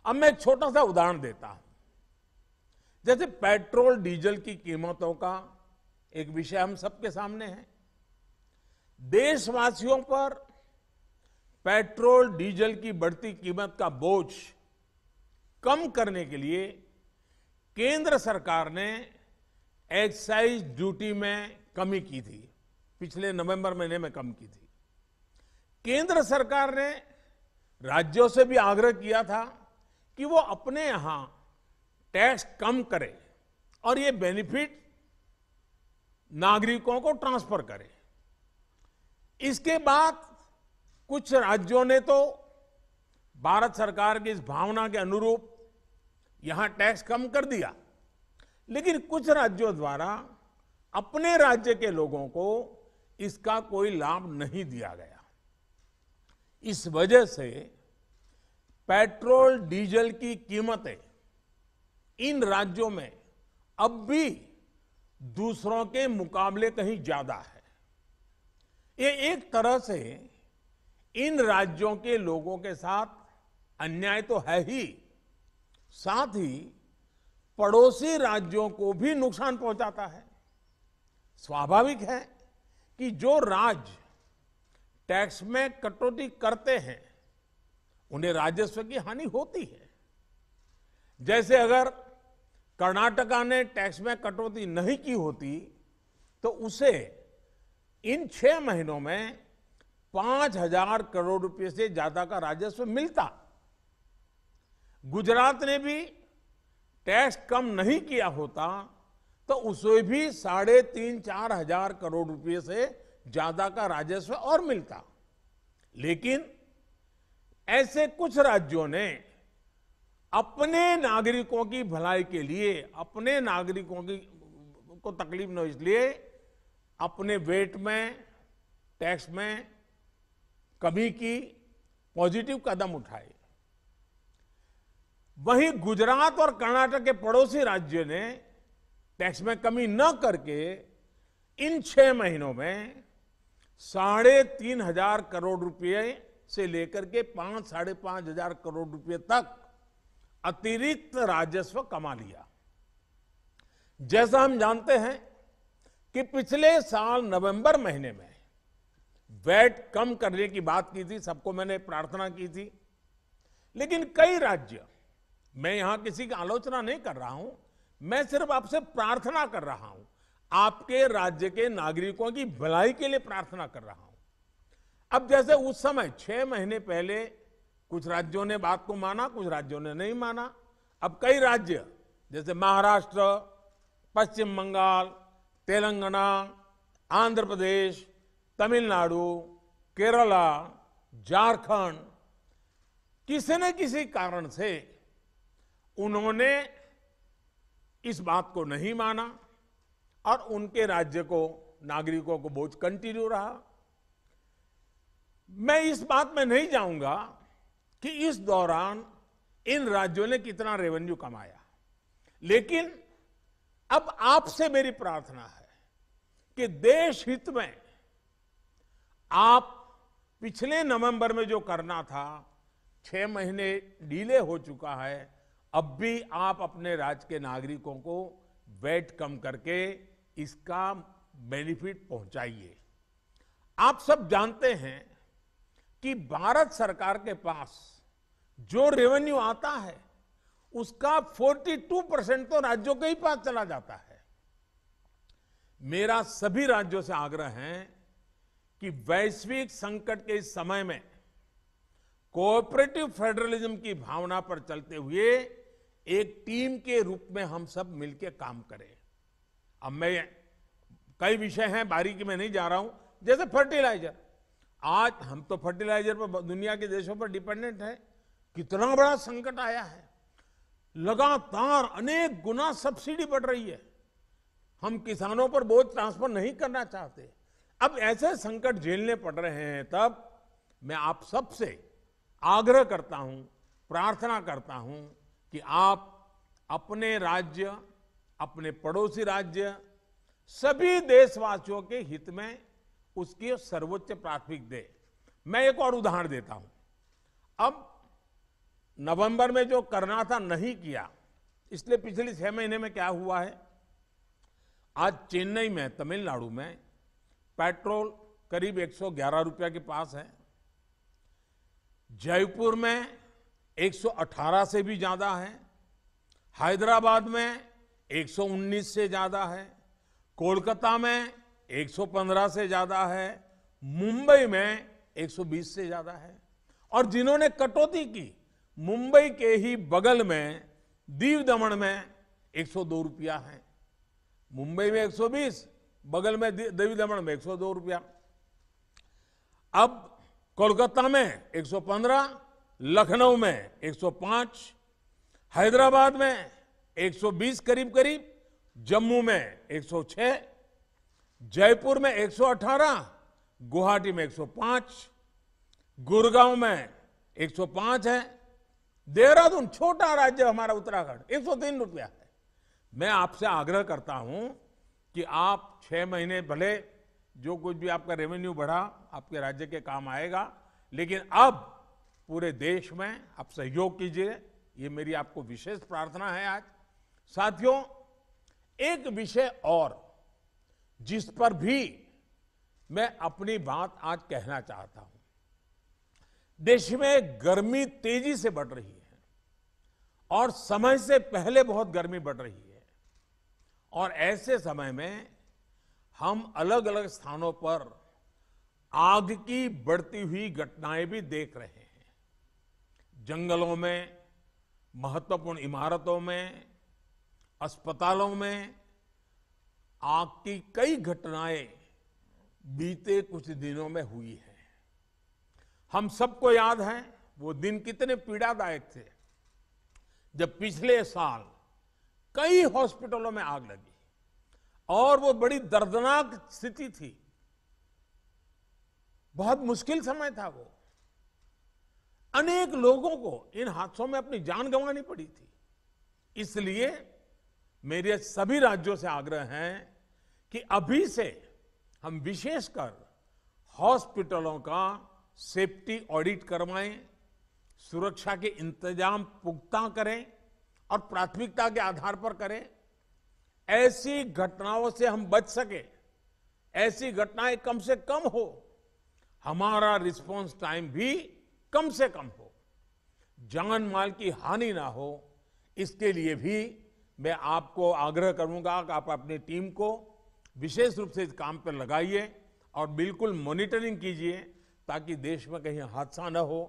अब मैं एक छोटा सा उदाहरण देता हूं। जैसे पेट्रोल डीजल की कीमतों का एक विषय हम सबके सामने है। देशवासियों पर पेट्रोल डीजल की बढ़ती कीमत का बोझ कम करने के लिए केंद्र सरकार ने एक्साइज ड्यूटी में कमी की थी। पिछले नवंबर महीने में कम की थी। केंद्र सरकार ने राज्यों से भी आग्रह किया था कि वो अपने यहां टैक्स कम करे और ये बेनिफिट नागरिकों को ट्रांसफर करे। इसके बाद कुछ राज्यों ने तो भारत सरकार की इस भावना के अनुरूप यहां टैक्स कम कर दिया, लेकिन कुछ राज्यों द्वारा अपने राज्य के लोगों को इसका कोई लाभ नहीं दिया गया। इस वजह से पेट्रोल डीजल की कीमतें इन राज्यों में अब भी दूसरों के मुकाबले कहीं ज्यादा है। ये एक तरह से इन राज्यों के लोगों के साथ अन्याय तो है ही, साथ ही पड़ोसी राज्यों को भी नुकसान पहुंचाता है। स्वाभाविक है कि जो राज्य टैक्स में कटौती करते हैं उन्हें राजस्व की हानि होती है। जैसे अगर कर्नाटका ने टैक्स में कटौती नहीं की होती तो उसे इन 6 महीनों में 5,000 करोड़ रुपए से ज्यादा का राजस्व मिलता। गुजरात ने भी टैक्स कम नहीं किया होता तो उसे भी 3,500-4 हजार करोड़ रुपए से ज्यादा का राजस्व और मिलता। लेकिन ऐसे कुछ राज्यों ने अपने नागरिकों की भलाई के लिए, अपने नागरिकों की को तकलीफ न हो इसलिए अपने वेट में, टैक्स में कमी की, पॉजिटिव कदम उठाए। वहीं गुजरात और कर्नाटक के पड़ोसी राज्यों ने टैक्स में कमी न करके इन 6 महीनों में 3,500 करोड़ रुपए से लेकर के 5-5.5 हजार करोड़ रुपए तक अतिरिक्त राजस्व कमा लिया। जैसा हम जानते हैं कि पिछले साल नवंबर महीने में वैट कम करने की बात की थी, सबको मैंने प्रार्थना की थी, लेकिन कई राज्य, मैं यहां किसी की आलोचना नहीं कर रहा हूं, मैं सिर्फ आपसे प्रार्थना कर रहा हूं, आपके राज्य के नागरिकों की भलाई के लिए प्रार्थना कर रहा हूं। अब जैसे उस समय 6 महीने पहले कुछ राज्यों ने बात को माना, कुछ राज्यों ने नहीं माना। अब कई राज्य जैसे महाराष्ट्र, पश्चिम बंगाल, तेलंगाना, आंध्र प्रदेश, तमिलनाडु, केरला, झारखंड, किसी न किसी कारण से उन्होंने इस बात को नहीं माना और उनके राज्य को, नागरिकों को बोझ कंटिन्यू रहा। मैं इस बात में नहीं जाऊंगा कि इस दौरान इन राज्यों ने कितना रेवेन्यू कमाया, लेकिन अब आपसे मेरी प्रार्थना है कि देश हित में आप पिछले नवंबर में जो करना था, 6 महीने डिले हो चुका है, अब भी आप अपने राज्य के नागरिकों को वैट कम करके इसका बेनिफिट पहुंचाइए। आप सब जानते हैं कि भारत सरकार के पास जो रेवेन्यू आता है उसका 42% तो राज्यों के ही पास चला जाता है। मेरा सभी राज्यों से आग्रह है कि वैश्विक संकट के इस समय में कोऑपरेटिव फेडरलिज्म की भावना पर चलते हुए एक टीम के रूप में हम सब मिलकर काम करें। अब मैं कई विषय हैं, बारीकी में नहीं जा रहा हूं, जैसे फर्टिलाइजर। आज हम तो फर्टिलाइजर पर दुनिया के देशों पर डिपेंडेंट है। कितना बड़ा संकट आया है, लगातार अनेक गुना सब्सिडी बढ़ रही है। हम किसानों पर बोझ ट्रांसफर नहीं करना चाहते। अब ऐसे संकट झेलने पड़ रहे हैं, तब मैं आप सबसे आग्रह करता हूं, प्रार्थना करता हूं कि आप अपने राज्य, अपने पड़ोसी राज्य, सभी देशवासियों के हित में उसकी सर्वोच्च प्राथमिकता दें। मैं एक और उदाहरण देता हूं। अब नवंबर में जो करना था नहीं किया, इसलिए पिछले 6 महीने में क्या हुआ है, आज चेन्नई में, तमिलनाडु में पेट्रोल करीब 111 रुपया के पास है, जयपुर में 118 से भी ज्यादा है, हैदराबाद में 119 से ज्यादा है, कोलकाता में 115 से ज्यादा है, मुंबई में 120 से ज्यादा है। और जिन्होंने कटौती की, मुंबई के ही बगल में दीव दमन में 102 रुपया है, मुंबई में 120, बगल में दीव दमन में 102 रुपया। अब कोलकाता में 115, लखनऊ में 105, हैदराबाद में 120 करीब करीब, जम्मू में 106, जयपुर में 118, गुवाहाटी में 105, गुड़गांव में 105 है, देहरादून छोटा राज्य हमारा उत्तराखंड 103 रुपया है। मैं आपसे आग्रह करता हूं कि आप 6 महीने भले जो कुछ भी आपका रेवेन्यू बढ़ा आपके राज्य के काम आएगा, लेकिन अब पूरे देश में आप सहयोग कीजिए, ये मेरी आपको विशेष प्रार्थना है। आज साथियों, एक विषय और जिस पर भी मैं अपनी बात आज कहना चाहता हूं, देश में गर्मी तेजी से बढ़ रही है और समय से पहले बहुत गर्मी बढ़ रही है, और ऐसे समय में हम अलग अलग स्थानों पर आग की बढ़ती हुई घटनाएं भी देख रहे हैं। जंगलों में, महत्वपूर्ण इमारतों में, अस्पतालों में आग की कई घटनाएं बीते कुछ दिनों में हुई है। हम सबको याद है वो दिन कितने पीड़ादायक थे जब पिछले साल कई हॉस्पिटलों में आग लगी, और वो बड़ी दर्दनाक स्थिति थी, बहुत मुश्किल समय था वो। अनेक लोगों को इन हादसों में अपनी जान गंवानी पड़ी थी। इसलिए मेरे सभी राज्यों से आग्रह है कि अभी से हम विशेषकर हॉस्पिटलों का सेफ्टी ऑडिट करवाएं, सुरक्षा के इंतजाम पुख्ता करें और प्राथमिकता के आधार पर करें। ऐसी घटनाओं से हम बच सके, ऐसी घटनाएं कम से कम हो, हमारा रिस्पांस टाइम भी कम से कम हो, जान माल की हानि ना हो, इसके लिए भी मैं आपको आग्रह करूंगा कि आप अपनी टीम को विशेष रूप से इस काम पर लगाइए और बिल्कुल मॉनिटरिंग कीजिए ताकि देश में कहीं हादसा न हो